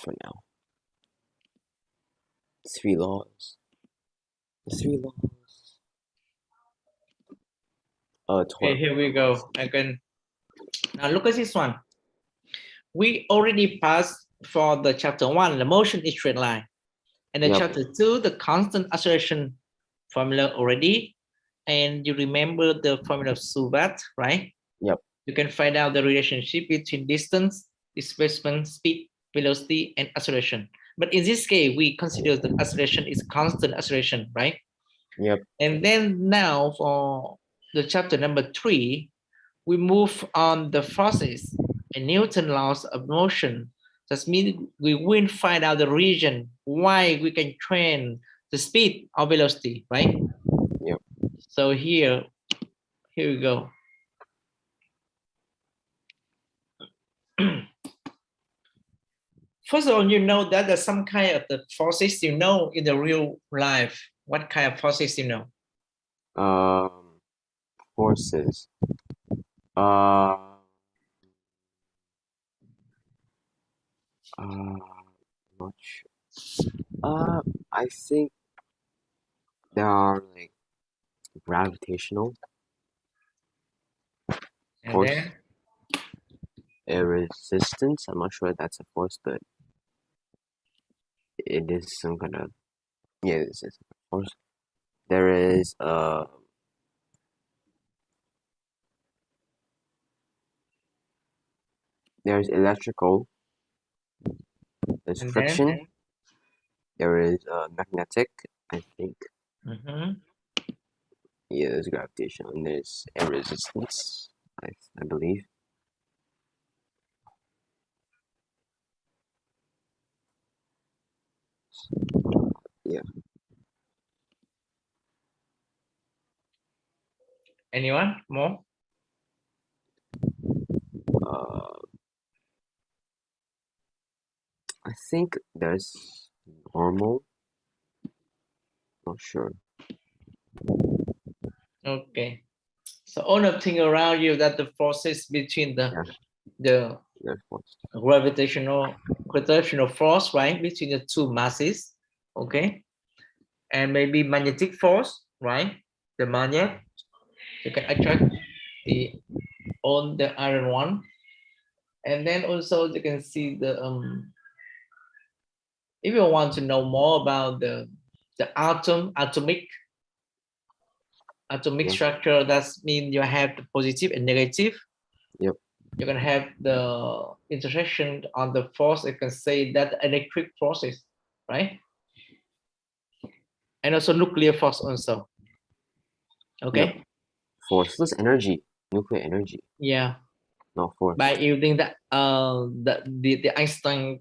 for now. 3 laws. The 3 laws. Okay, here we go again. Now look at this one. We already passed for the chapter 1, the motion is straight line. And the chapter 2, the constant acceleration formula already. And you remember the formula of Suvat, right? Yep. You can find out the relationship between distance, displacement, speed, velocity, and acceleration. But in this case, we consider the acceleration is constant acceleration, right? Yep. And then now for the chapter number 3, we move on the forces and Newton laws of motion. That means we will find out the region why we can train the speed or velocity, right? Yep. So here we go. First of all, you know that there's some kind of the forces you know in the real life. What kind of forces you know? Forces. Not sure. I think there are like gravitational force, resistance. I'm not sure if that's a force, but it is some kind of this is a force. There is there's electrical. There's friction. There is magnetic, I think. Yeah, there's gravitational, and there's air resistance, I believe. Yeah. Anyone more? I think there's normal. Not sure. Okay. So all the thing around you that the forces between the gravitational force, right, between the two masses, okay, and maybe magnetic force, right, the magnet, you can attract the iron one, and then also you can see the if you want to know more about the atomic structure, that means you have the positive and negative. Yep. You can have the intersection on the force. You can say that electric forces, right? And also nuclear force also. Okay. Yep. Force is energy, nuclear energy. Yeah. Not force. By using that the Einstein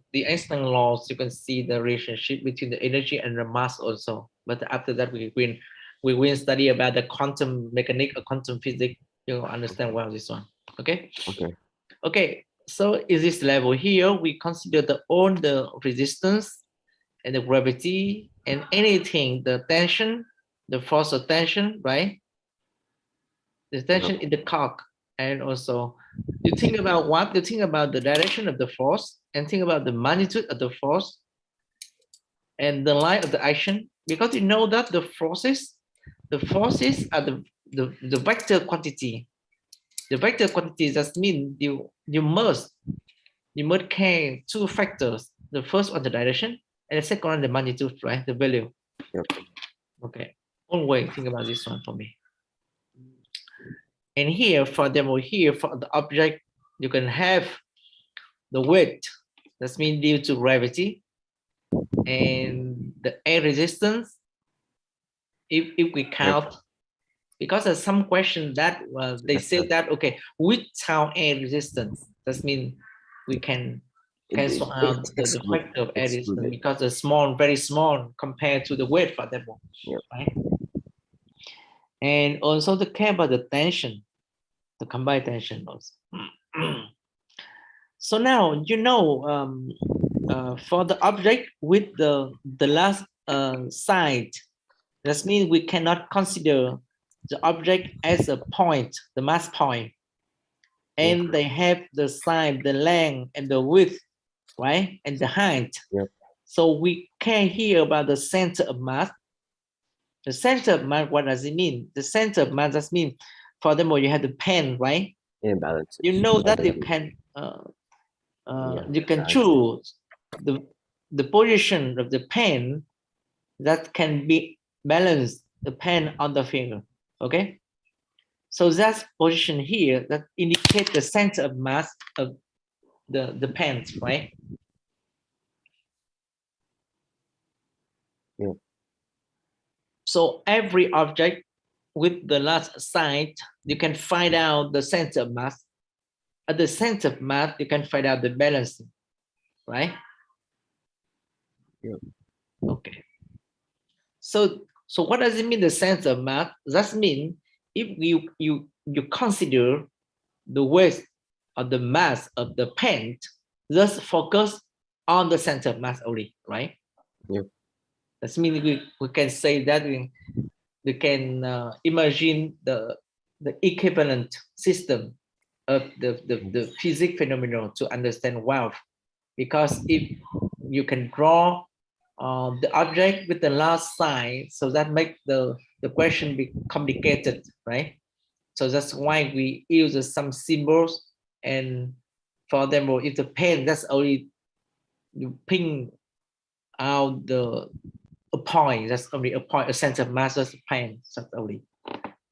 laws, you can see the relationship between the energy and the mass also. But after that, we will study about the quantum mechanics or quantum physics. You'll understand well this one. Okay. Okay. Okay. So in this level here, we consider all the resistance and the gravity and anything, the tension, the force of tension, right? The tension in the cock. And also you think about what? You think about the direction of the force and think about the magnitude of the force and the line of the action, because you know that the forces are the vector quantity. The vector quantity just means you must carry 2 factors. The first one, the direction, and the second one, the magnitude, right? The value. Yep. Okay. Always think about this one for me. And here, for demo here, for the object, you can have the weight. That's mean due to gravity, and the air resistance. If we count, because there's some question that they say that okay, without air resistance, that means we can cancel out the factor of air resistance because it's small, very small compared to the weight for that one. Yep. Right? And also the care about the tension, the combined tension also. So now you know for the object with the last side, that means we cannot consider the object as a point, the mass point, and they have the side, the length, and the width right? And the height. Yep. So we can hear about the center of mass. The center of mass, what does it mean? The center of mass does mean, furthermore, you have the pen, right? Imbalances. You know that you can balance. choose the position of the pen that can be balanced the pen on the finger. Okay, so that's position here that indicate the center of mass of the pens, right? Yeah. So every object with the last side, you can find out the center of mass. At the center of mass, you can find out the balancing, right? Yeah. Okay. So what does it mean, the center of mass? That means if you consider the weight of the mass of the pen, just focus on the center of mass only, right? Yep. That means we can say that we can imagine the equivalent system of the physics phenomenon to understand wealth. Because if you can draw the object with the last sign, so that makes the question be complicated, right? So that's why we use some symbols, and for them, if the pen, that's only you ping out a point, that's only a point, a center of mass, that's a pen, that's only.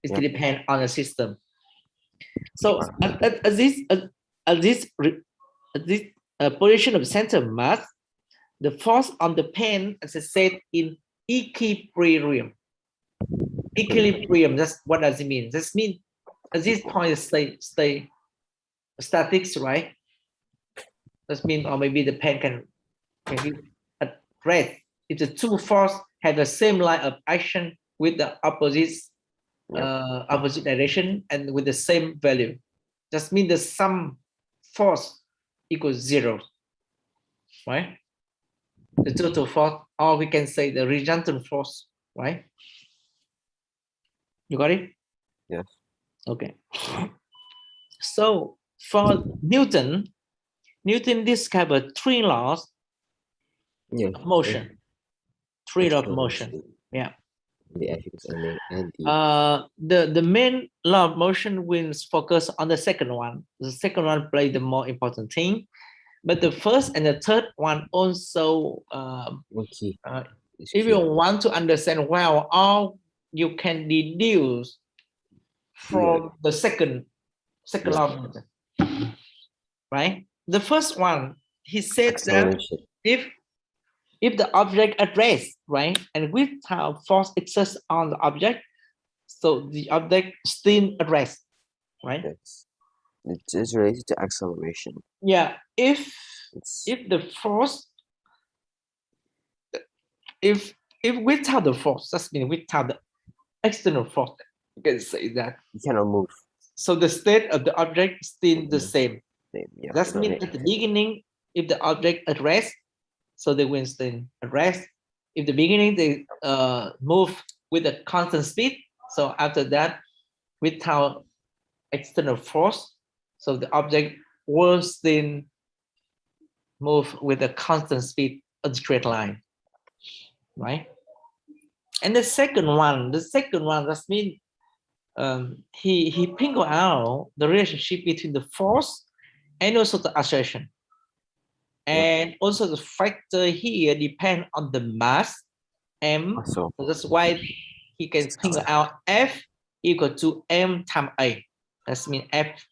It Yep. depends on the system. So at this position of center of mass, the force on the pen, as I said, in equilibrium. Equilibrium, that's what does it mean? This means at this point stay statics, right? That means, or maybe the pen can be at rest if the two forces have the same line of action with the opposite opposite direction and with the same value. That means the sum force equals 0, right? The total force, or we can say the resultant force, right? You got it? Yes. Okay. So for Newton discovered 3 laws of motion. 3 laws of motion. Yeah. The ethics and the main law of motion will focus on the second one. The second one plays the more important thing, but the first and the third one also. If you want to understand well, all you can deduce from the second law of motion, right? The first one, he said that if the object at rest, right, and without force exerted on the object, so the object still at rest, right? Yes. It's related to acceleration. Yeah, if the force, if without the force, that's mean without the external force, you can say that you cannot move. So the state of the object is still the same. Yeah. That means at the beginning, if the object at rest, so they will stay at rest. If the beginning they move with a constant speed, so after that, without external force, so the object will still move with a constant speed, a straight line, right? And the second one, that means he pingled out the relationship between the force and also the acceleration. And also the factor here depend on the mass m. So that's why he can pingle out F equal to m times A. That means F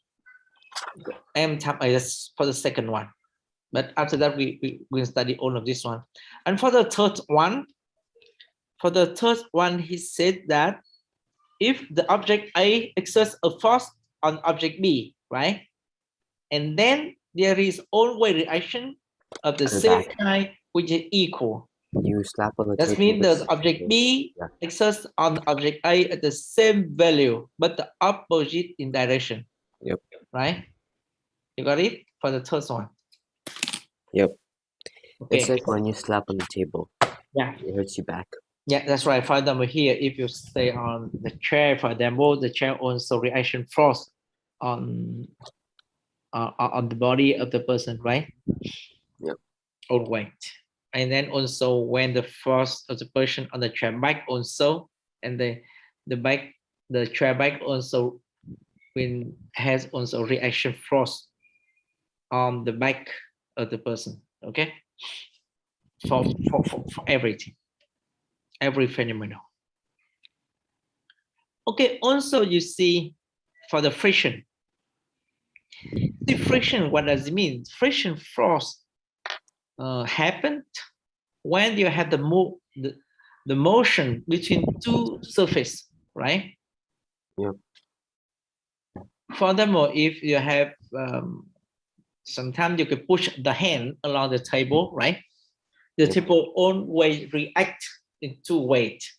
m times A. That's for the second one. But after that, we will study all of this one. And for the third one, he said that if the object A exerts a force on object B, right? And then there is always reaction of the same kind, which is equal. You slap on the that means the object B exerts on object A at the same value, but the opposite in direction. Yep. Right? You got it for the third one. Yep. Okay. It's like when you slap on the table. Yeah. It hurts you back. Yeah, that's right. For example, here, if you stay on the chair, for example, the chair also reaction force on the body of the person, right? Yep. own weight. And then also when the force of the person on the chair back also, and the chair back also when has also reaction force on the back of the person. Okay, for everything, every phenomenon. Okay, also you see for the friction. The friction, what does it mean? Friction force happened when you have the motion between two surfaces, right? Yep. Furthermore, if you have sometimes you can push the hand along the table, right? The Yep. table always react in two ways.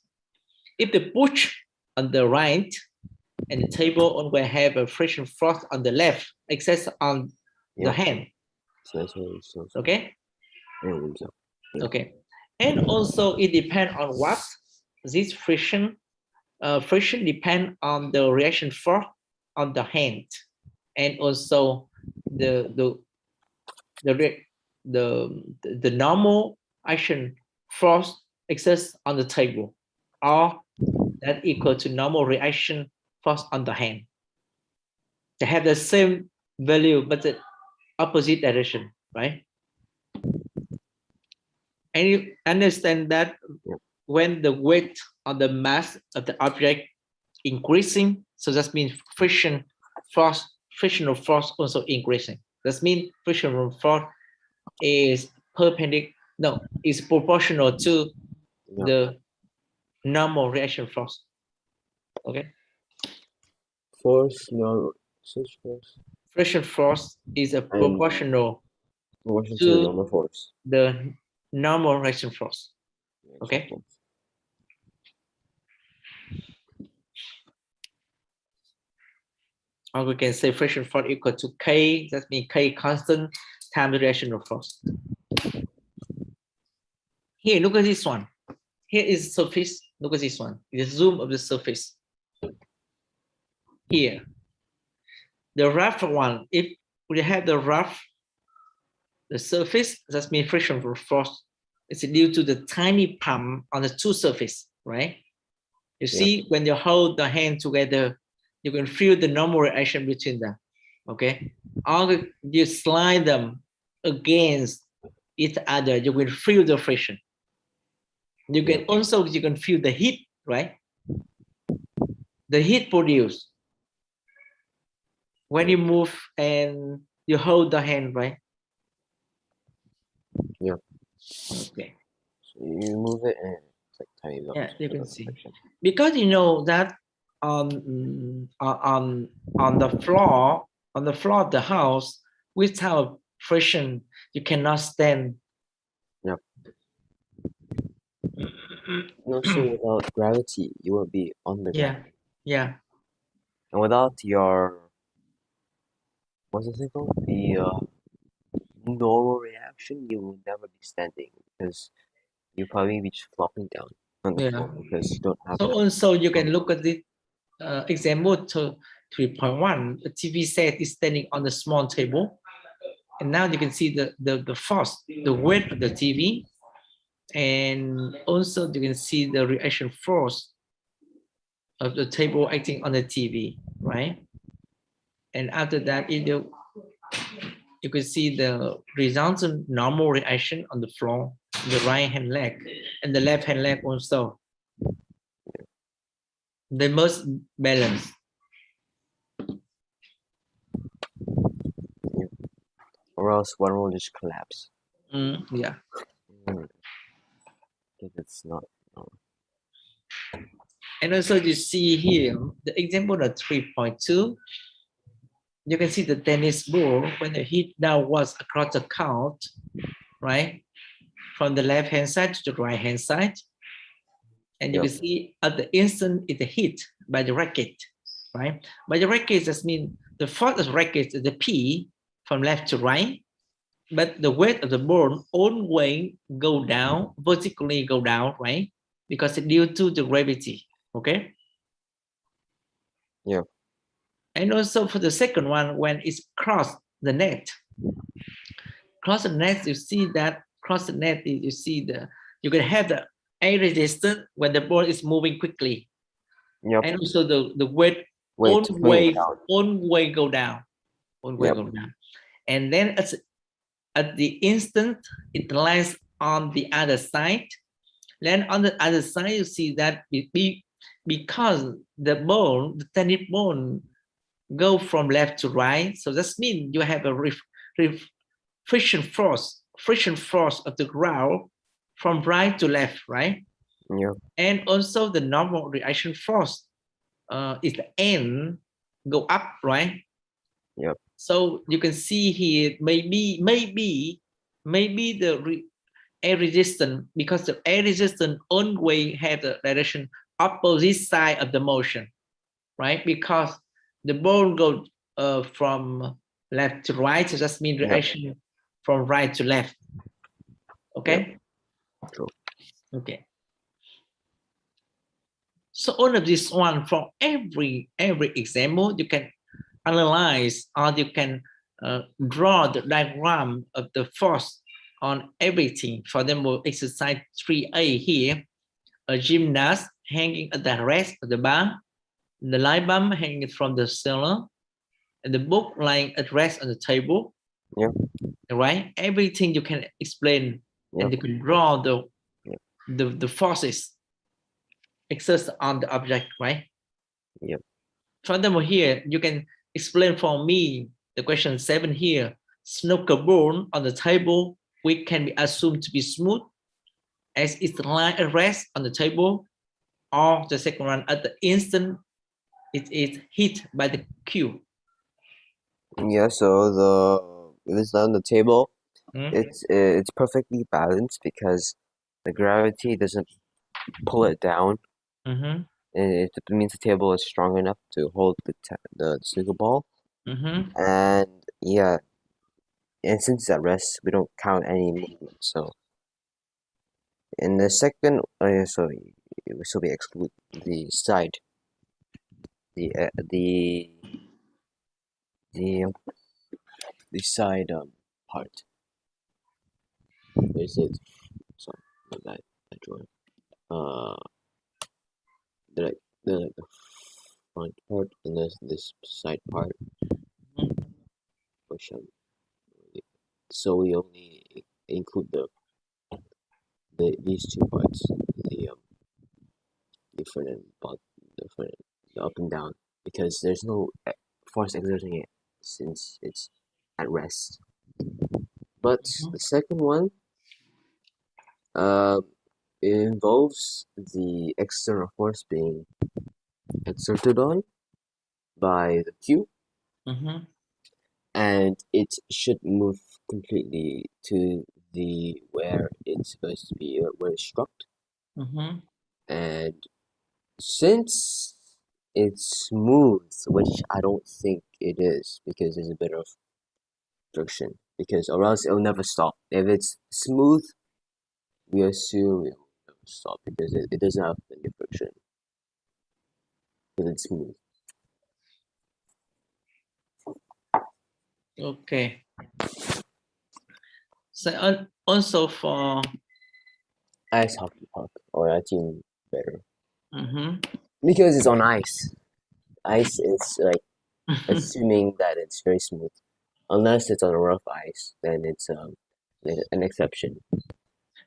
If the push on the right and the table always have a friction force on the left, except on the Yep. hand. So, Okay. so. Yeah. Okay. And also it depends on what this friction. Friction depends on the reaction force on the hand, and also the normal action force exists on the table, or that equal to normal reaction force on the hand. They have the same value but the opposite direction, right? And you understand that when the weight of the mass of the object increasing, so that means frictional force also increasing. That means frictional force is perpendicular, no, is proportional to the normal reaction force. Okay. Force, no, such force. Friction force is a proportional to the normal force. The normal reaction force. Okay. Or we can say friction force equal to K, that means K constant times the reaction force. Here, look at this one. Here is surface. Look at this one. The zoom of the surface. Here. The rough one, if we have the surface, that means friction force is due to the tiny pump on the two surfaces, right? You see, when you hold the hand together, you can feel the normal reaction between them, okay? Or you slide them against each other, you will feel the friction. You can also, you can feel the heat, right? The heat produced when you move and you hold the hand, right? Yeah. Okay. So you move it and it's like tiny lumps. Yeah, you can see. Because you know that on the floor of the house, without friction, you cannot stand. Yep. And also without gravity, you will be on the ground. Yeah. And without your, what's the thing called? The normal reaction, you will never be standing because you'll probably be just flopping down on the floor because you don't have. So also you can look at the example to 3.1. The TV set is standing on the small table, and now you can see the force, the weight of the TV, and also you can see the reaction force of the table acting on the TV, right? And after that, you can see the resultant normal reaction on the floor, the right hand leg, and the left hand leg also. They must balance. Or else one will just collapse. Yeah. It's not. And also you see here, the example of 3.2, you can see the tennis ball when the hit downwards across the court, right? From the left hand side to the right hand side. And you can see at the instant it's hit by the racket, right? By the racket, that means the force of the racket is the P from left to right, but the weight of the ball always go down, vertically go down, right? Because it's due to the gravity, okay? Yeah. And also for the second one, when it's crossed the net, you see that cross the net, you see you can have the air resistance when the ball is moving quickly, Yep. and also the weight Wait, swing down. own way go down, Yep. and then at the instant it lands on the other side. Then on the other side, you see that because the ball, the tennis ball, go from left to right. So that means you have a friction force of the ground from right to left, right? Yep. And also the normal reaction force is the N go up, right? Yep. So you can see here maybe the air resistance, because the air resistance always have the direction opposite side of the motion, right? Because the ball goes from left to right, so that means reaction from right to left. Okay. Yep. True. Okay. So all of this one, from every example, you can analyze or you can draw the diagram of the force on everything. For example, exercise 3A here, a gymnast hanging at the rest of the bar, the light bulb hanging from the ceiling, and the book lying at rest on the table. Yep. Right? Everything you can explain, Yep. and you can draw the forces exerted on the object, right? Yep. Furthermore, here you can explain for me the question 7 here. Snooker ball on the table, which can be assumed to be smooth as it's lying at rest on the table, or the second one, at the instant it is hit by the cue. Yeah. So it's on the table. It's perfectly balanced because the gravity doesn't pull it down. Mm-hmm. And it means the table is strong enough to hold the snooker ball. Mm-hmm. And yeah, and since it's at rest, we don't count any movement. So in the second, so we exclude the side, the uh, the the um, the side part. Is it? So that drawing. Uh, the the front part and this side part, which so we only include these two parts, the different and different, the up and down, because there's no force exerting it since it's at rest. But the second one, uh, it involves the external force being exerted on by the cue, Mm-hmm. and it should move completely to the where it's supposed to be, where it's struck. Mm-hmm. And since it's smooth, which I don't think it is, because there's a bit of friction, because or else it'll never stop. If it's smooth, we assume it will never stop because it doesn't have any friction because it's smooth. Okay. So also for Ice hockey puck, or I think better, mm-hmm. because it's on ice. Ice is like assuming that it's very smooth, unless it's on a rough ice, then it's an exception.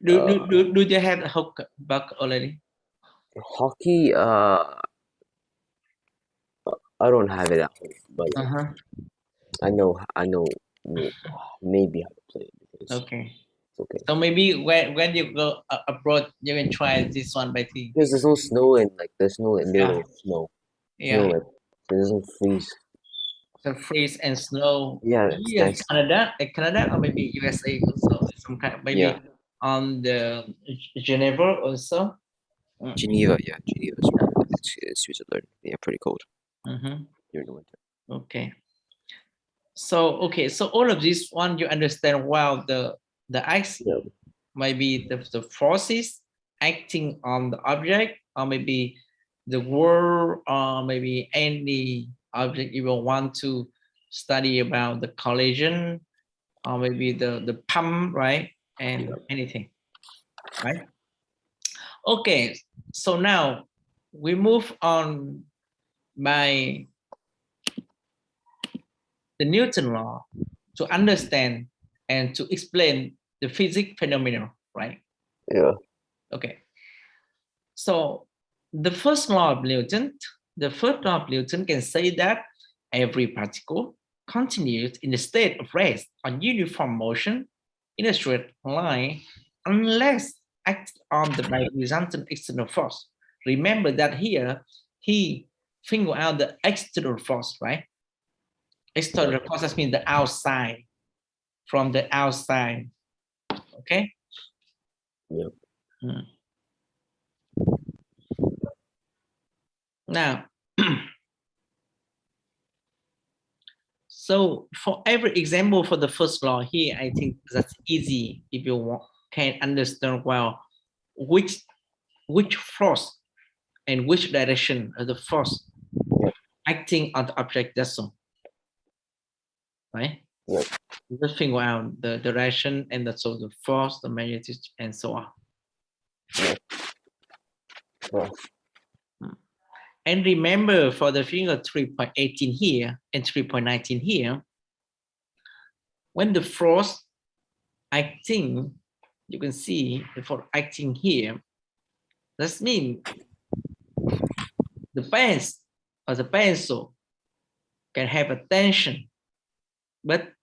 do you have a hook buck already? Hockey, I don't have it at home, but Uh-huh. I know maybe how to play it because Okay. it's okay. So maybe when you go abroad, you can try this one by team. Because there's no snow and like there's no little snow. Yeah. Like it doesn't freeze. So freeze and snow. Yeah, it's Maybe in nice. Canada or maybe USA also. Some kind, maybe Yeah, on the Geneva also. Geneva. Yeah, Geneva is it's Switzerland. Yeah, pretty cold Mm-hmm. during the winter. Okay. So okay, so all of this one you understand well, the ice Yeah, maybe the forces acting on the object, or maybe the world, or maybe any object you will want to study about the collision, or maybe the pump, right? and anything, right? Okay, so now we move on by the Newton law to understand and to explain the physics phenomenon, right? Yeah. Okay. So the first law of Newton, can say that every particle continues in a state of rest on uniform motion in a straight line unless acted on by resultant external force. Remember that here he figured out the external force, right? External force, that means the outside, from the outside, okay? Yep. Now, so for every example for the first law here, I think that's easy if you can understand well which force and which direction of the force acting on the object. That's all, right? Yep. Just figure out the direction and so the force, the magnitude, and so on. Yep. Yeah. And remember for the figure 3.18 here and 3.19 here, when the force acting, you can see for acting here, that means the pens or the pencil can have a tension, but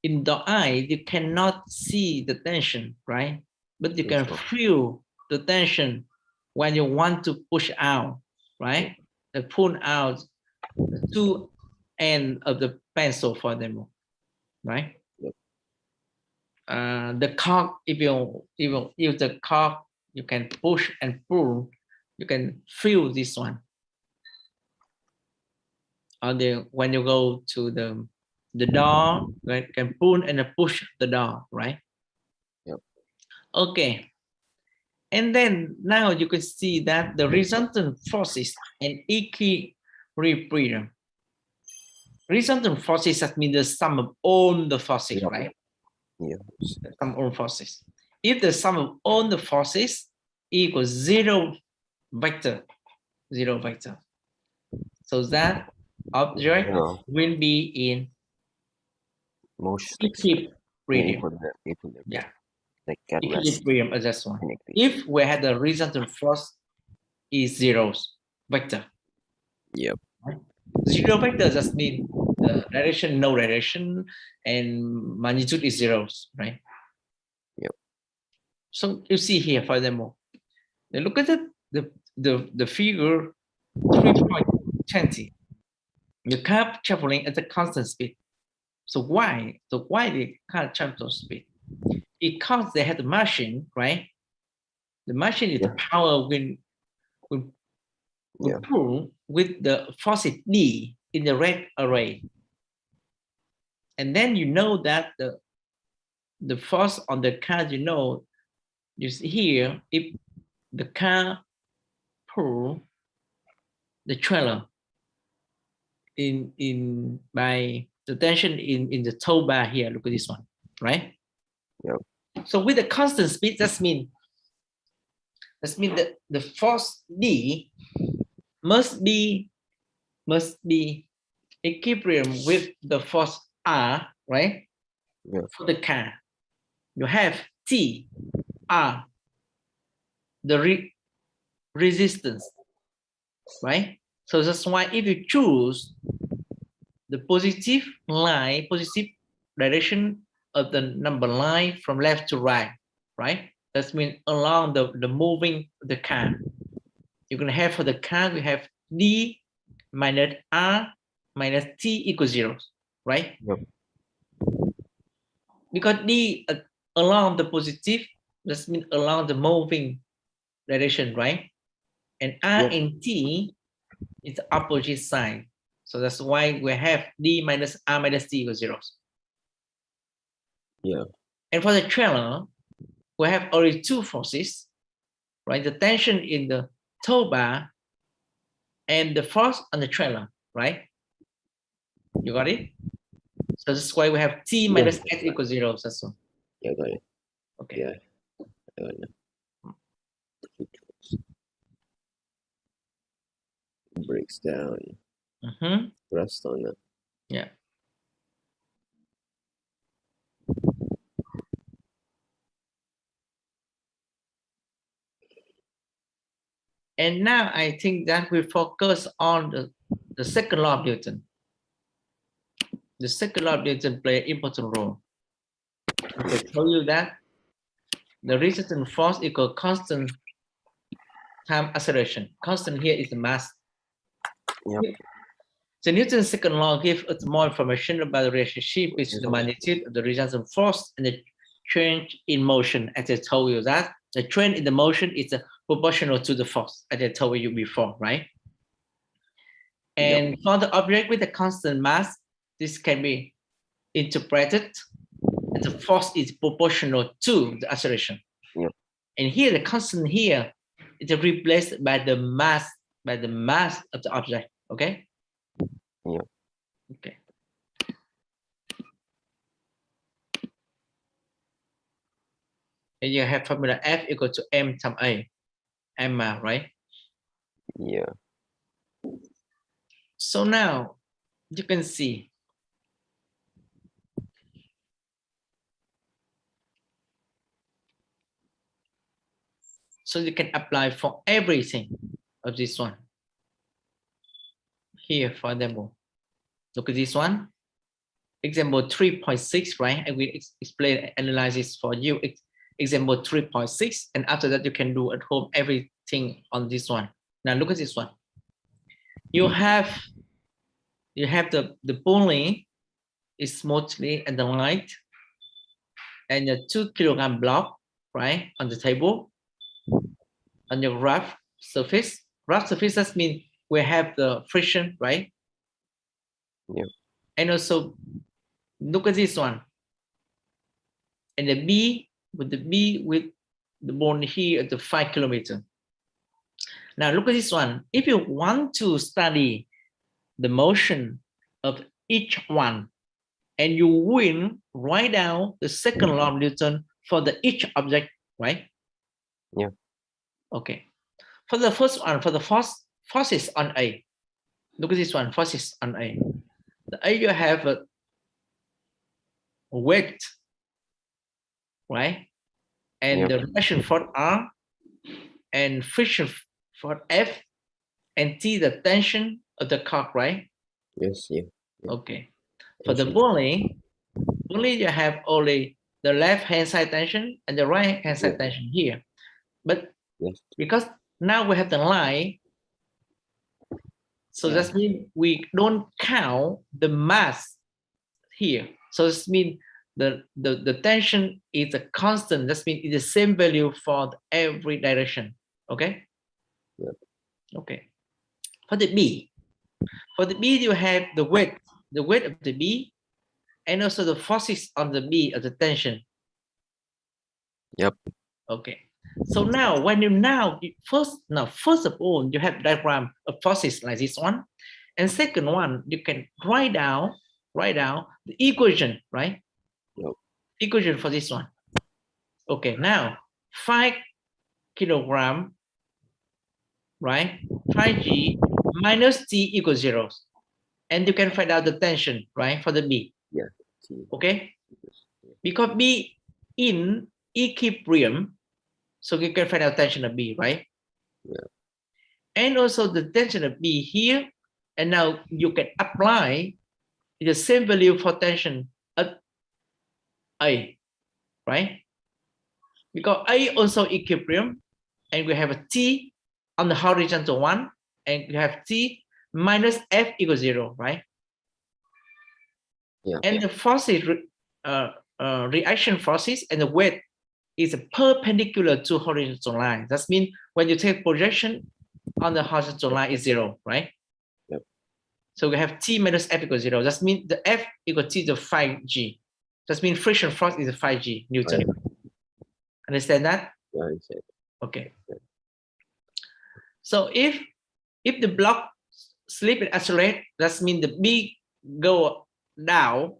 in the eye, you cannot see the tension, right? But you can feel the tension when you want to push out, right? The pull out the two ends of the pencil for them, right? The cork, if you use the cork, you can push and pull, you can feel this one. Or when you go to the door, you can pull and push the door, right? Yep. Okay. And then now you can see that the resultant forces and equilibrium. Resultant forces, that means the sum of all the forces, right? Yeah. The sum of all forces. If the sum of all the forces equals zero vector, so that object will be in motion equilibrium. Yeah, like at equilibrium is this one. If we had the resultant force is zeros vector. Yep. Right? Zero vector just means the direction, no direction, and magnitude is zeros, right? Yep. So you see here, furthermore, now look at the figure 3.20. The car traveling at a constant speed. So why? The car travel speed? Because they had the machine, right? The machine is the power will pull with the force D in the red array. And then you know that the force on the car, you see here, if the car pull the trailer in by the tension in the tow bar here, look at this one, right? Yep. So with the constant speed, that means that the force D must be equilibrium with the force R, right? Yep. For the car, you have T, R, the resistance, right? So that's why if you choose the positive line, positive direction of the number line from left to right, right? That means along the moving the car. You're gonna have for the car, we have D minus R minus T equals 0, right? Yep. Because D along the positive, that means along the moving direction, right? And R and T is the opposite sign. So that's why we have D minus R minus T equals 0. Yeah. And for the trailer, we have only two forces, right? The tension in the tow bar and the force on the trailer, right? You got it? So that's why we have T minus X equals 0. That's one. Yeah, got it. Okay. Yeah. I don't know. Breaks down. Rest on it. Yeah. And now I think that we focus on the second law of Newton. The second law of Newton play an important role. I told you that the resistance force equal constant time acceleration. Constant here is the mass. Yep. So Newton's second law gives us more information about the relationship between the magnitude of the resultant force and the change in motion. As I told you that the change in the motion is proportional to the force, as I told you before, right? And for the object with a constant mass, this can be interpreted as the force is proportional to the acceleration. Yep. And here the constant here is replaced by the mass of the object. Okay. Yeah. Okay. And you have formula F equal to M times A, M, right? Yeah. So now you can see. So you can apply for everything of this one. Here, for example, look at this one. Example 3.6, right? I will explain analysis for you. Example 3.6, and after that you can do at home everything on this one. Now look at this one. You have the pulley is smoothly and the light, and a 2 kilogram block, right, on the table on your rough surface. Rough surface, that means we have the friction, right? Yeah. And also look at this one. And the B with the bone here at the 5 kilometer. Now look at this one. If you want to study the motion of each one, and you will write down the second law of Newton for the each object, right? Yeah. Okay. For the first one, for the forces on A. Look at this one, forces on A. The A, you have a weight, right? And Yep. the reaction for R, and friction for F, and T, the tension of the cock, right? Yes. Yeah. Okay. For the pulley, you have only the left hand side tension and the right hand side tension here. But because now we have the line, so that means we don't count the mass here. So this means the tension is a constant. That means it's the same value for every direction. Okay? Yep. Okay. For the B, you have the weight of the B, and also the forces on the B of the tension. Yep. Okay. So now when you first of all, you have diagram of forces like this one, and second one, you can write down the equation, right? Yep. Equation for this one. Okay, now 5 kilogram, right? 5g minus t equals 0. And you can find out the tension, right, for the B. Yeah. Okay? Because B in equilibrium, so you can find out tension of B, right? Yeah. And also the tension of B here, and now you can apply the same value for tension at A, right? Because A also equilibrium, and we have a T on the horizontal one, and you have T minus F equals 0, right? Yeah. And the forces, reaction forces, and the weight is perpendicular to horizontal line. That means when you take projection on the horizontal line is 0, right? Yep. So we have T minus F equals 0. That means the F equals T to 5G. That means friction force is 5G Newton. Understand that? Yeah, I understand. Okay. So if the block slip and accelerate, that means the B go down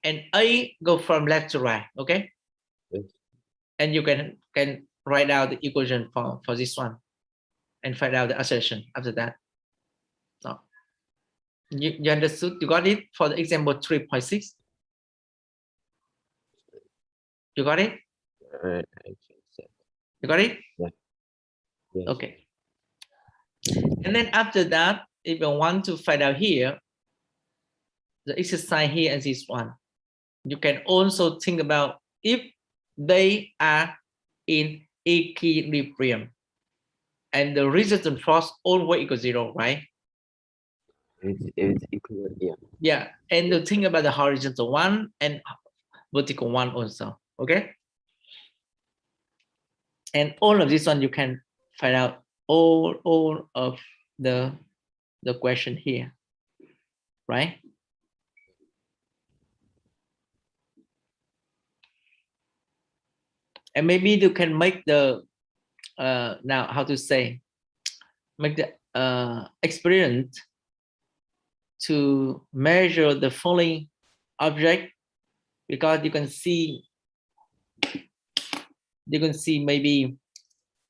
and A go from left to right. Okay. Yes. and you can write out the equation for this one and find out the assertion after that. So you understood? You got it for the example 3.6? You got it? You got it? Yeah. Yes. Okay. And then after that, if you want to find out here, the exercise here and this one, you can also think about if they are in equilibrium and the resistance force always equals 0, right? It's equivalent, yeah. Yeah, and to think about the horizontal one and vertical one also, okay? And all of this one you can find out all of the question here, right? And maybe you can make the now how to say, make the experiment to measure the falling object, because you can see maybe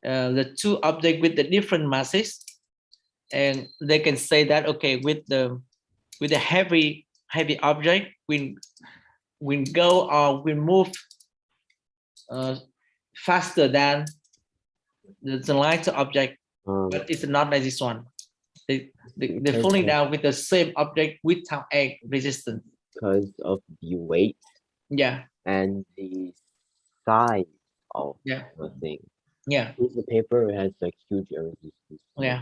the two objects with the different masses, and they can say that okay, with the heavy object, we go or we move faster than the lighter object, but it's not like this one. They're falling down with the same object without a resistance because of the weight, yeah, and the size of yeah, the thing. yeah, Piece of paper has like huge resistance. yeah,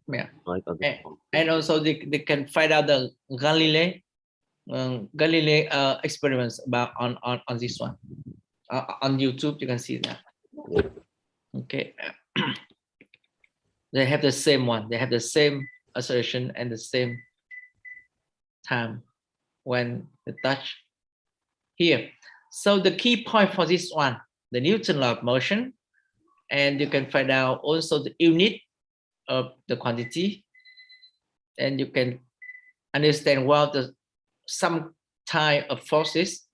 yeah. Like on the And also they can find out the Galilei experiments about on this one on YouTube. You can see that. Okay. They have the same one. They have the same assertion and the same time when they touch here. So the key point for this one, the Newton law of motion, and you can find out also the unit of the quantity, and you can understand well the some type of forces,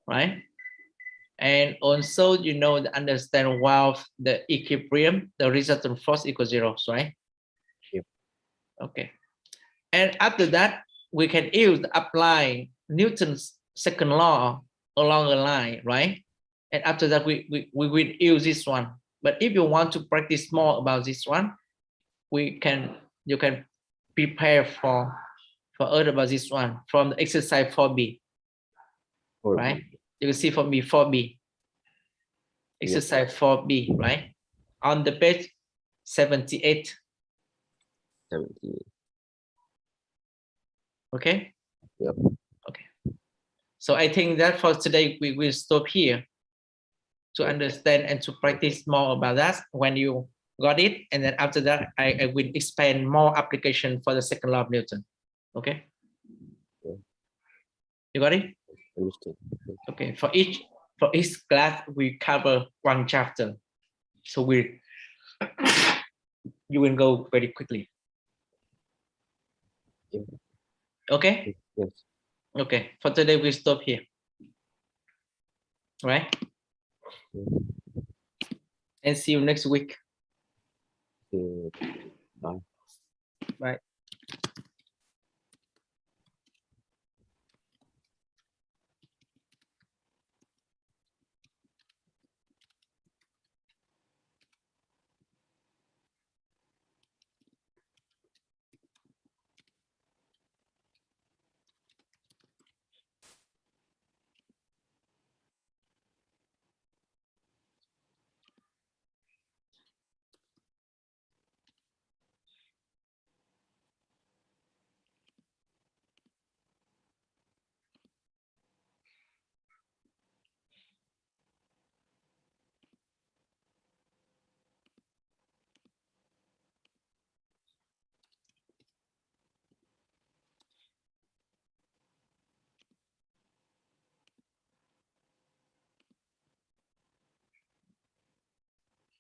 right? And also you know the understand well the equilibrium, the resultant force equals 0, right? Yep. Okay. And after that, we can use apply Newton's second law along a line, right? And after that, we will use this one. But if you want to practice more about this one, you can prepare for other about this one from the exercise 4B, right? You can see for me 4B, exercise 4B, right? On the page 78. 78. Okay. Yep. Okay. So I think that for today we will stop here to understand and to practice more about that when you got it, and then after that I will expand more application for the second law of Newton. Okay. Yeah. You got it? Understood. Okay. For each class we cover one chapter, so you will go very quickly. Yeah. Okay. Yes. Okay. For today we stop here. Right. Yes. And see you next week. Bye. Bye.